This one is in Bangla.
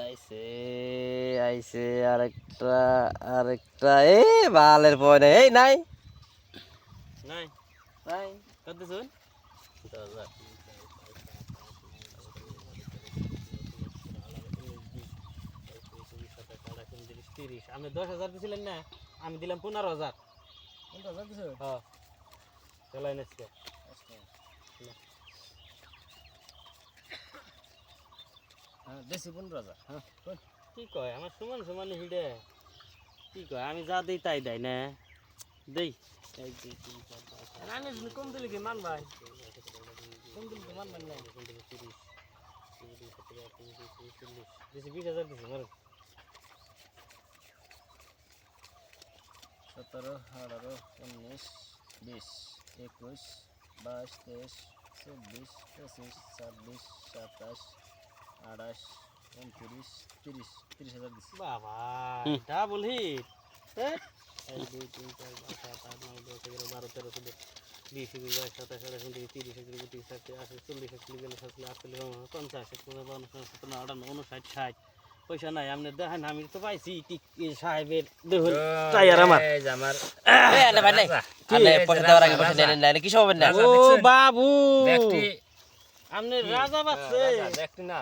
আইছে আইছে আরেকটা আরেকটা বালের পয়না এই নাই নাই নাই কত শুন 30 আমি 10,000 দিছিলেন না আমি দিলাম 15,000 15,000 দিছো হ্যাঁ চলাই নেছে হ্যাঁ দেশি 15,000 হ্যাঁ কি কয় আমার সমান সমান হিডে কি কয় আমি যা দেই তাই দেয় না দেই 1 2 3 4 5 আমি যদি কম দিলে কি মান ভাই কম দিলে তো মান মান না 20,000 দিছি মারো 17 18 19 20 21 22 23 24 25 26 27 28 29 30 30,000 দিছি বাবা ডাবল হিট 1 2 3 4 5 7 8 9 10 11 12 13 14 20 21 22 27 28 29 30 31 32 33 40 41 42 43 50 পয়সা নাই আপনি দেখেন আমি তো পাইছি সাহেবের দেখুন টায়ার আমার আমার আরে ভাই নাই আরে পয়সা দেওয়ার আগে পয়সা নেন না কি সব হবে না ও বাবু আপনি রাজা বাচ্চা দেখতে না